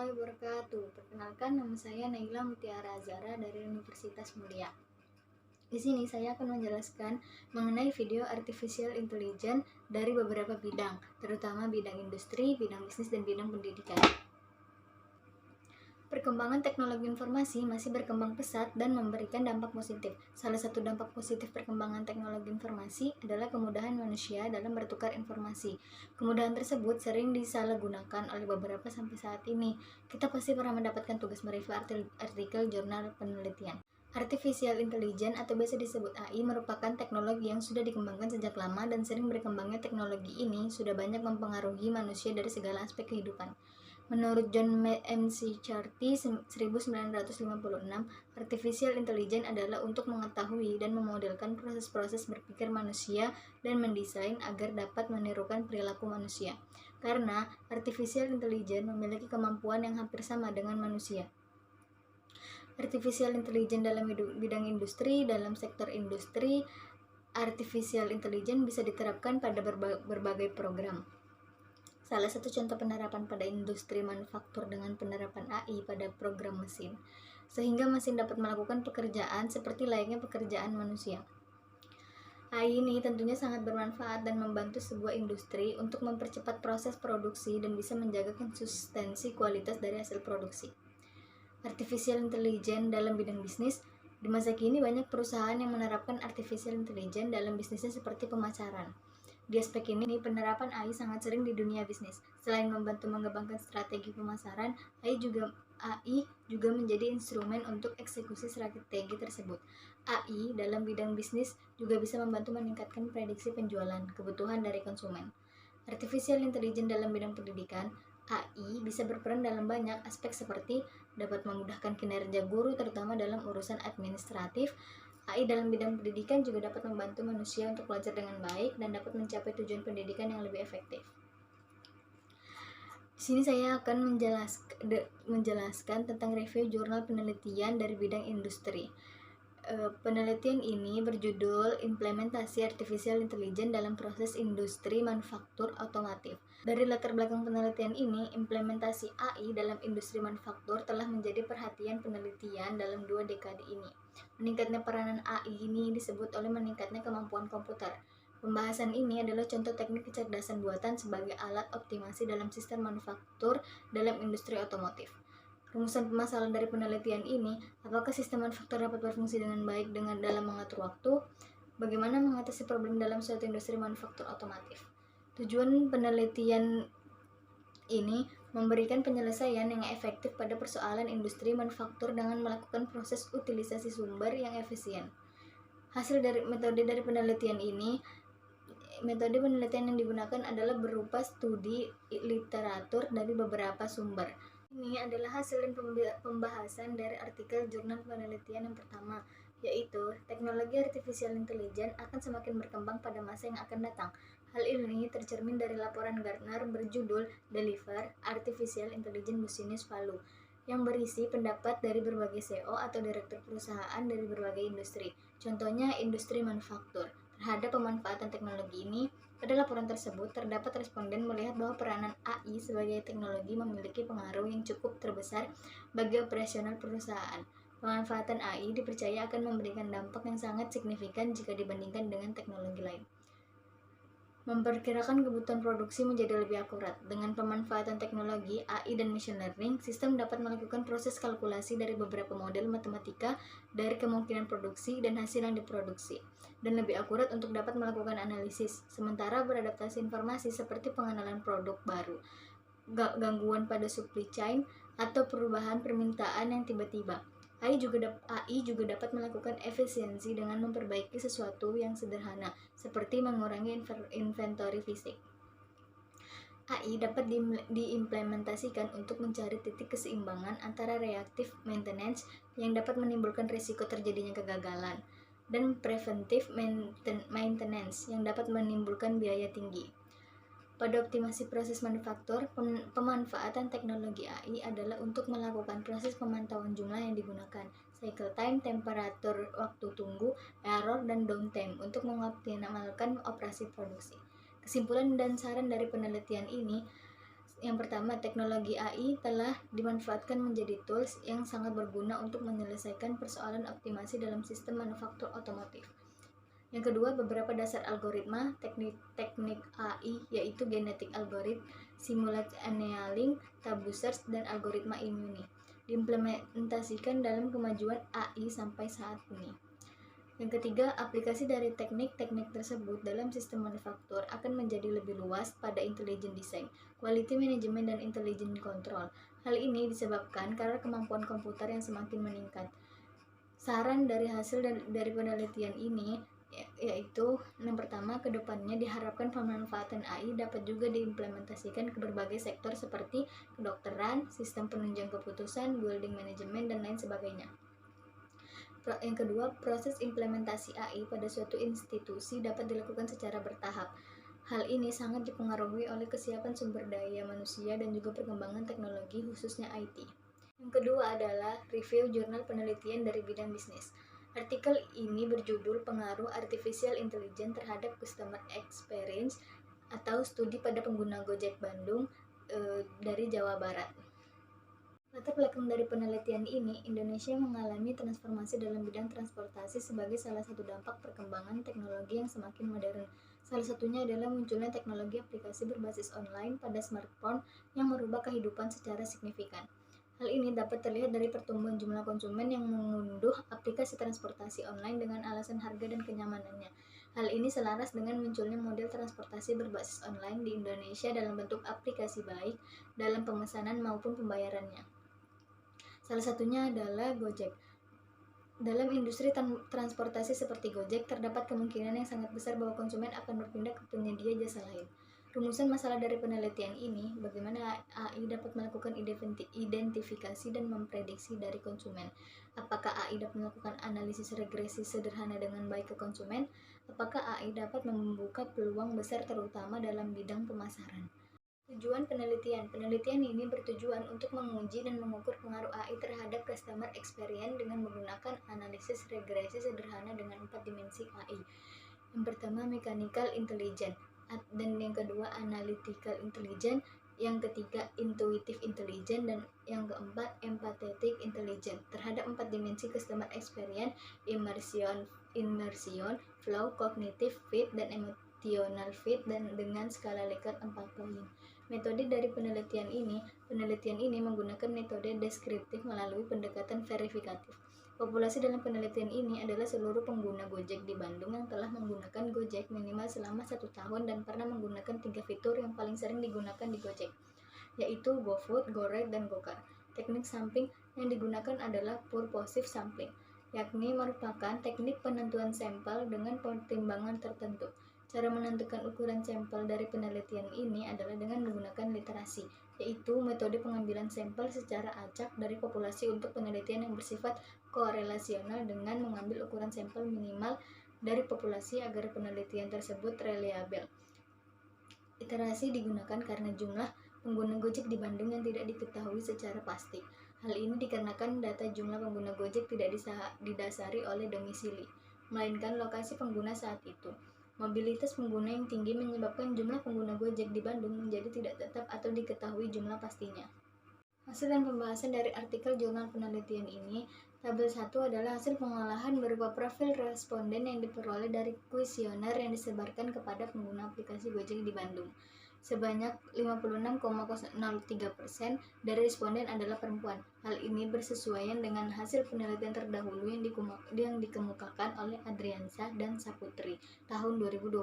warahmatullahi wabarakatuh. Perkenalkan, nama saya Naila Mutiara Azara dari Universitas Mulia. Di sini saya akan menjelaskan mengenai video artificial intelligence dari beberapa bidang, terutama bidang industri, bidang bisnis, dan bidang pendidikan. Perkembangan teknologi informasi masih berkembang pesat dan memberikan dampak positif. Salah satu dampak positif perkembangan teknologi informasi adalah kemudahan manusia dalam bertukar informasi. Kemudahan tersebut sering disalahgunakan oleh beberapa sampai saat ini. Kita pasti pernah mendapatkan tugas mereview artikel jurnal penelitian. Artificial Intelligence atau biasa disebut AI merupakan teknologi yang sudah dikembangkan sejak lama, dan sering berkembangnya teknologi ini sudah banyak mempengaruhi manusia dari segala aspek kehidupan. Menurut John McCarthy 1956, Artificial Intelligence adalah untuk mengetahui dan memodelkan proses-proses berpikir manusia dan mendesain agar dapat menirukan perilaku manusia. Karena Artificial Intelligence memiliki kemampuan yang hampir sama dengan manusia. Artificial Intelligence dalam bidang industri. Dalam sektor industri, Artificial Intelligence bisa diterapkan pada berbagai program. Salah satu contoh penerapan pada industri manufaktur dengan penerapan AI pada program mesin, sehingga mesin dapat melakukan pekerjaan seperti layaknya pekerjaan manusia. AI ini tentunya sangat bermanfaat dan membantu sebuah industri untuk mempercepat proses produksi dan bisa menjaga konsistensi kualitas dari hasil produksi. Artificial Intelligence dalam bidang bisnis. Di masa kini banyak perusahaan yang menerapkan Artificial Intelligence dalam bisnisnya seperti pemasaran. Di aspek ini, penerapan AI sangat sering di dunia bisnis. Selain membantu mengembangkan strategi pemasaran, AI juga menjadi instrumen untuk eksekusi strategi tersebut. AI dalam bidang bisnis juga bisa membantu meningkatkan prediksi penjualan, kebutuhan dari konsumen. Artificial Intelligence dalam bidang pendidikan. AI bisa berperan dalam banyak aspek seperti dapat memudahkan kinerja guru terutama dalam urusan administratif. AI dalam bidang pendidikan juga dapat membantu manusia untuk belajar dengan baik dan dapat mencapai tujuan pendidikan yang lebih efektif. Di sini saya akan menjelaskan tentang review jurnal penelitian dari bidang industri. Penelitian ini berjudul Implementasi Artificial Intelligence dalam Proses Industri Manufaktur Otomotif. Dari latar belakang penelitian ini, implementasi AI dalam industri manufaktur telah menjadi perhatian penelitian dalam 2 dekade ini. Meningkatnya peranan AI ini disebut oleh meningkatnya kemampuan komputer. Pembahasan ini adalah contoh teknik kecerdasan buatan sebagai alat optimasi dalam sistem manufaktur dalam industri otomotif. Rumusan permasalahan dari penelitian ini, apakah sistem manufaktur dapat berfungsi dengan baik dalam mengatur waktu? Bagaimana mengatasi problem dalam suatu industri manufaktur otomotif? Tujuan penelitian ini memberikan penyelesaian yang efektif pada persoalan industri manufaktur dengan melakukan proses utilisasi sumber yang efisien. Hasil dari metode penelitian yang digunakan adalah berupa studi literatur dari beberapa sumber. Ini adalah hasil pembahasan dari artikel jurnal penelitian yang pertama, yaitu teknologi artificial intelligence akan semakin berkembang pada masa yang akan datang. Hal ini tercermin dari laporan Gartner berjudul Deliver Artificial Intelligence Business Value, yang berisi pendapat dari berbagai CEO atau direktur perusahaan dari berbagai industri, contohnya industri manufaktur, terhadap pemanfaatan teknologi ini. Pada laporan tersebut, terdapat responden melihat bahwa peranan AI sebagai teknologi memiliki pengaruh yang cukup terbesar bagi operasional perusahaan. Pemanfaatan AI dipercaya akan memberikan dampak yang sangat signifikan jika dibandingkan dengan teknologi lain. Memperkirakan kebutuhan produksi menjadi lebih akurat. Dengan pemanfaatan teknologi AI dan machine learning, sistem dapat melakukan proses kalkulasi dari beberapa model matematika dari kemungkinan produksi dan hasil yang diproduksi, dan lebih akurat untuk dapat melakukan analisis, sementara beradaptasi informasi seperti pengenalan produk baru, gangguan pada supply chain, atau perubahan permintaan yang tiba-tiba. AI juga dapat melakukan efisiensi dengan memperbaiki sesuatu yang sederhana, seperti mengurangi inventory fisik. AI dapat diimplementasikan untuk mencari titik keseimbangan antara reactive maintenance yang dapat menimbulkan risiko terjadinya kegagalan, dan preventive maintenance yang dapat menimbulkan biaya tinggi. Pada optimasi proses manufaktur, pemanfaatan teknologi AI adalah untuk melakukan proses pemantauan jumlah yang digunakan, cycle time, temperatur waktu tunggu, error, dan downtime untuk mengoptimalkan operasi produksi. Kesimpulan dan saran dari penelitian ini, Yang pertama, teknologi AI telah dimanfaatkan menjadi tools yang sangat berguna untuk menyelesaikan persoalan optimasi dalam sistem manufaktur otomotif. Yang kedua, beberapa dasar algoritma teknik AI yaitu genetic algorithm, simulate annealing, tabu search, dan algoritma Immuni diimplementasikan dalam kemajuan AI sampai saat ini. Yang ketiga, aplikasi dari teknik-teknik tersebut dalam sistem manufaktur akan menjadi lebih luas pada intelligent design, quality management, dan intelligent control. Hal ini disebabkan karena kemampuan komputer yang semakin meningkat. Saran dari hasil dari penelitian ini yaitu yang pertama, kedepannya diharapkan pemanfaatan AI dapat juga diimplementasikan ke berbagai sektor seperti kedokteran, sistem penunjang keputusan, building management, dan lain sebagainya. Yang kedua, proses implementasi AI pada suatu institusi dapat dilakukan secara bertahap. Hal ini sangat dipengaruhi oleh kesiapan sumber daya manusia dan juga perkembangan teknologi khususnya IT. Yang kedua adalah review jurnal penelitian dari bidang bisnis. Artikel ini berjudul Pengaruh Artificial Intelligence terhadap Customer Experience atau studi pada pengguna Gojek Bandung dari Jawa Barat. Latar belakang dari penelitian ini, Indonesia mengalami transformasi dalam bidang transportasi sebagai salah satu dampak perkembangan teknologi yang semakin modern. Salah satunya adalah munculnya teknologi aplikasi berbasis online pada smartphone yang merubah kehidupan secara signifikan. Hal ini dapat terlihat dari pertumbuhan jumlah konsumen yang mengunduh aplikasi transportasi online dengan alasan harga dan kenyamanannya. Hal ini selaras dengan munculnya model transportasi berbasis online di Indonesia dalam bentuk aplikasi baik dalam pemesanan maupun pembayarannya. Salah satunya adalah Gojek. Dalam industri transportasi seperti Gojek, terdapat kemungkinan yang sangat besar bahwa konsumen akan berpindah ke penyedia jasa lain. Rumusan masalah dari penelitian ini, bagaimana AI dapat melakukan identifikasi dan memprediksi dari konsumen. Apakah AI dapat melakukan analisis regresi sederhana dengan baik ke konsumen? Apakah AI dapat membuka peluang besar terutama dalam bidang pemasaran? Tujuan penelitian ini bertujuan untuk menguji dan mengukur pengaruh AI terhadap customer experience dengan menggunakan analisis regresi sederhana dengan 4 dimensi AI. Yang pertama, mechanical intelligence, dan yang kedua, analytical intelligence, yang ketiga, intuitive intelligence, dan yang keempat, empathetic intelligence. Terhadap 4 dimensi customer experience, immersion, flow, cognitive fit, dan emotional fit, dan dengan skala Likert 4 poin. Metode dari penelitian ini menggunakan metode deskriptif melalui pendekatan verifikatif. Populasi dalam penelitian ini adalah seluruh pengguna Gojek di Bandung yang telah menggunakan Gojek minimal selama 1 tahun dan pernah menggunakan 3 fitur yang paling sering digunakan di Gojek, yaitu GoFood, GoRide, dan GoCar. Teknik sampling yang digunakan adalah purposive sampling, yakni merupakan teknik penentuan sampel dengan pertimbangan tertentu. Cara menentukan ukuran sampel dari penelitian ini adalah dengan menggunakan literasi, yaitu metode pengambilan sampel secara acak dari populasi untuk penelitian yang bersifat korelasional dengan mengambil ukuran sampel minimal dari populasi agar penelitian tersebut reliabel. Literasi digunakan karena jumlah pengguna Gojek di Bandung yang tidak diketahui secara pasti. Hal ini dikarenakan data jumlah pengguna Gojek tidak didasari oleh domisili, melainkan lokasi pengguna saat itu. Mobilitas pengguna yang tinggi menyebabkan jumlah pengguna Gojek di Bandung menjadi tidak tetap atau diketahui jumlah pastinya. Hasil dan pembahasan dari artikel jurnal penelitian ini. Tabel 1 adalah hasil pengolahan berupa profil responden yang diperoleh dari kuesioner yang disebarkan kepada pengguna aplikasi Gojek di Bandung. Sebanyak 56,03% dari responden adalah perempuan. Hal ini bersesuaian dengan hasil penelitian terdahulu yang dikemukakan oleh Adriansa dan Saputri tahun 2020,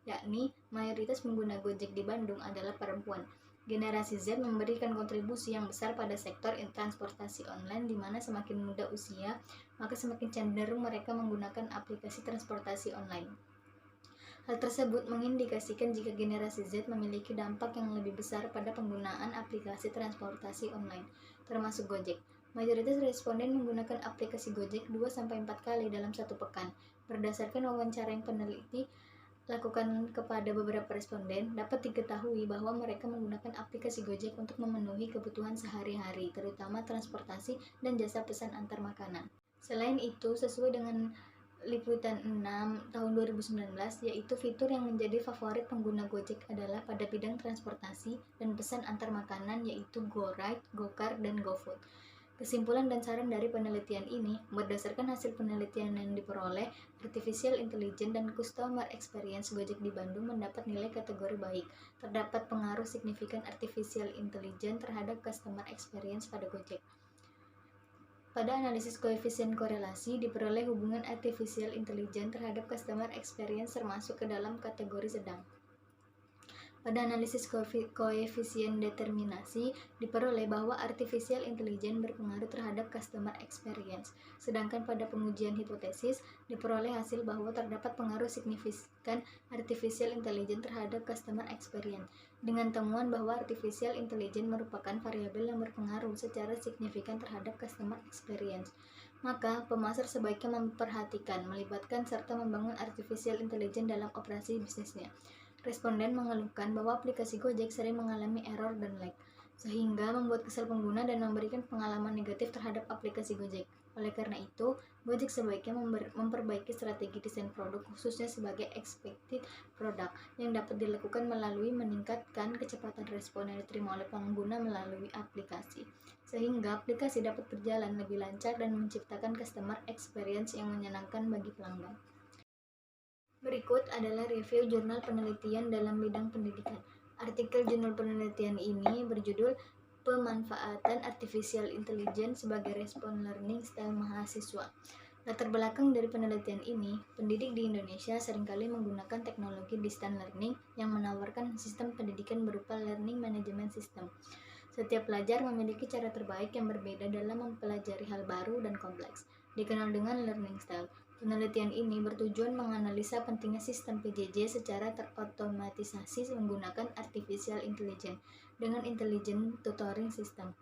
yakni mayoritas pengguna Gojek di Bandung adalah perempuan. Generasi Z memberikan kontribusi yang besar pada sektor transportasi online, di mana semakin muda usia, maka semakin cenderung mereka menggunakan aplikasi transportasi online. Hal tersebut mengindikasikan jika generasi Z memiliki dampak yang lebih besar pada penggunaan aplikasi transportasi online, termasuk Gojek. Mayoritas responden menggunakan aplikasi Gojek 2-4 kali dalam 1 pekan. Berdasarkan wawancara yang peneliti lakukan kepada beberapa responden, dapat diketahui bahwa mereka menggunakan aplikasi Gojek untuk memenuhi kebutuhan sehari-hari, terutama transportasi dan jasa pesan antar makanan. Selain itu, sesuai dengan Liputan 6 tahun 2019, yaitu fitur yang menjadi favorit pengguna Gojek adalah pada bidang transportasi dan pesan antar makanan, yaitu GoRide, GoCar, dan GoFood. Kesimpulan dan saran dari penelitian ini, berdasarkan hasil penelitian yang diperoleh, Artificial Intelligence dan Customer Experience Gojek di Bandung mendapat nilai kategori baik. Terdapat pengaruh signifikan Artificial Intelligence terhadap Customer Experience pada Gojek. Pada analisis koefisien korelasi, diperoleh hubungan Artificial Intelligence terhadap Customer Experience termasuk ke dalam kategori sedang. Pada analisis koefisien determinasi, diperoleh bahwa artificial intelligence berpengaruh terhadap customer experience. Sedangkan pada pengujian hipotesis, diperoleh hasil bahwa terdapat pengaruh signifikan artificial intelligence terhadap customer experience. Dengan temuan bahwa artificial intelligence merupakan variabel yang berpengaruh secara signifikan terhadap customer experience, maka pemasar sebaiknya memperhatikan, melibatkan, serta membangun artificial intelligence dalam operasi bisnisnya. Responden mengeluhkan bahwa aplikasi Gojek sering mengalami error dan lag, sehingga membuat kesal pengguna dan memberikan pengalaman negatif terhadap aplikasi Gojek. Oleh karena itu, Gojek sebaiknya memperbaiki strategi desain produk khususnya sebagai expected product yang dapat dilakukan melalui meningkatkan kecepatan respon yang diterima oleh pengguna melalui aplikasi, sehingga aplikasi dapat berjalan lebih lancar dan menciptakan customer experience yang menyenangkan bagi pelanggan. Berikut adalah review jurnal penelitian dalam bidang pendidikan. Artikel jurnal penelitian ini berjudul Pemanfaatan Artificial Intelligence sebagai Respon Learning Style Mahasiswa. Latar belakang dari penelitian ini, pendidik di Indonesia seringkali menggunakan teknologi distance learning yang menawarkan sistem pendidikan berupa learning management system. Setiap pelajar memiliki cara terbaik yang berbeda dalam mempelajari hal baru dan kompleks, dikenal dengan learning style. Penelitian ini bertujuan menganalisa pentingnya sistem PJJ secara terotomatisasi menggunakan artificial intelligence dengan intelligent tutoring system.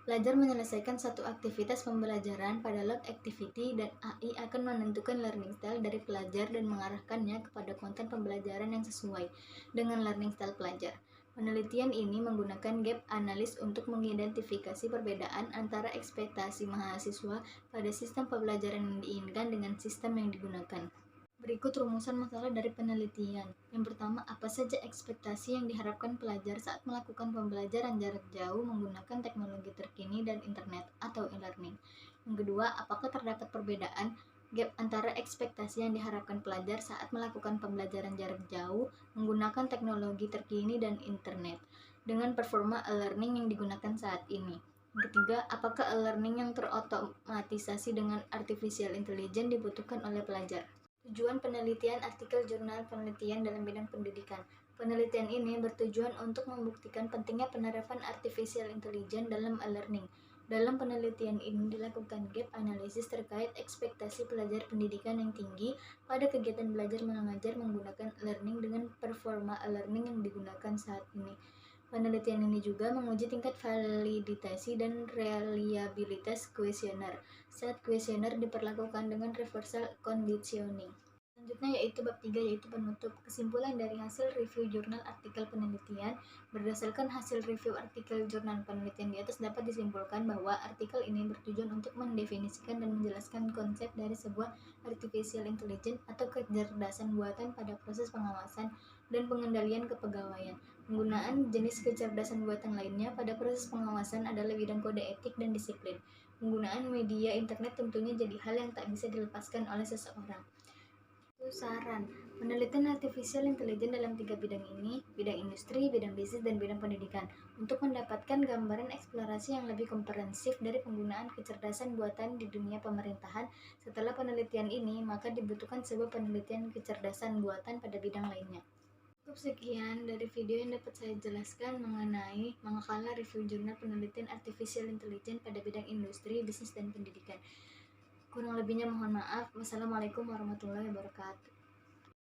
Pelajar menyelesaikan satu aktivitas pembelajaran pada log activity dan AI akan menentukan learning style dari pelajar dan mengarahkannya kepada konten pembelajaran yang sesuai dengan learning style pelajar. Penelitian ini menggunakan gap analysis untuk mengidentifikasi perbedaan antara ekspektasi mahasiswa pada sistem pembelajaran yang diinginkan dengan sistem yang digunakan. Berikut rumusan masalah dari penelitian. Yang pertama, apa saja ekspektasi yang diharapkan pelajar saat melakukan pembelajaran jarak jauh menggunakan teknologi terkini dan internet atau e-learning. Yang kedua, apakah terdapat perbedaan gap antara ekspektasi yang diharapkan pelajar saat melakukan pembelajaran jarak jauh menggunakan teknologi terkini dan internet dengan performa e-learning yang digunakan saat ini. Yang ketiga, apakah e-learning yang terotomatisasi dengan artificial intelligence dibutuhkan oleh pelajar? Tujuan penelitian artikel jurnal penelitian dalam bidang pendidikan. Penelitian ini bertujuan untuk membuktikan pentingnya penerapan artificial intelligence dalam e-learning. Dalam penelitian ini dilakukan gap analisis terkait ekspektasi pelajar pendidikan yang tinggi pada kegiatan belajar mengajar menggunakan e-learning dengan performa e-learning yang digunakan saat ini. Penelitian ini juga menguji tingkat validasi dan reliabilitas kuesioner saat kuesioner diperlakukan dengan reversal conditioning. Selanjutnya yaitu bab 3, yaitu penutup. Kesimpulan dari hasil review jurnal artikel penelitian. Berdasarkan hasil review artikel jurnal penelitian di atas dapat disimpulkan bahwa artikel ini bertujuan untuk mendefinisikan dan menjelaskan konsep dari sebuah artificial intelligence atau kecerdasan buatan pada proses pengawasan dan pengendalian kepegawaian. Penggunaan jenis kecerdasan buatan lainnya pada proses pengawasan adalah bidang kode etik dan disiplin. Penggunaan media internet tentunya jadi hal yang tak bisa dilepaskan oleh seseorang. Saran, penelitian artificial intelligence dalam 3 bidang ini, bidang industri, bidang bisnis, dan bidang pendidikan, untuk mendapatkan gambaran eksplorasi yang lebih komprehensif dari penggunaan kecerdasan buatan di dunia pemerintahan. Setelah penelitian ini, maka dibutuhkan sebuah penelitian kecerdasan buatan pada bidang lainnya. Cukup sekian dari video yang dapat saya jelaskan mengenai makalah review jurnal penelitian artificial intelligence pada bidang industri, bisnis, dan pendidikan. Kurang lebihnya mohon maaf. Wassalamualaikum warahmatullahi wabarakatuh.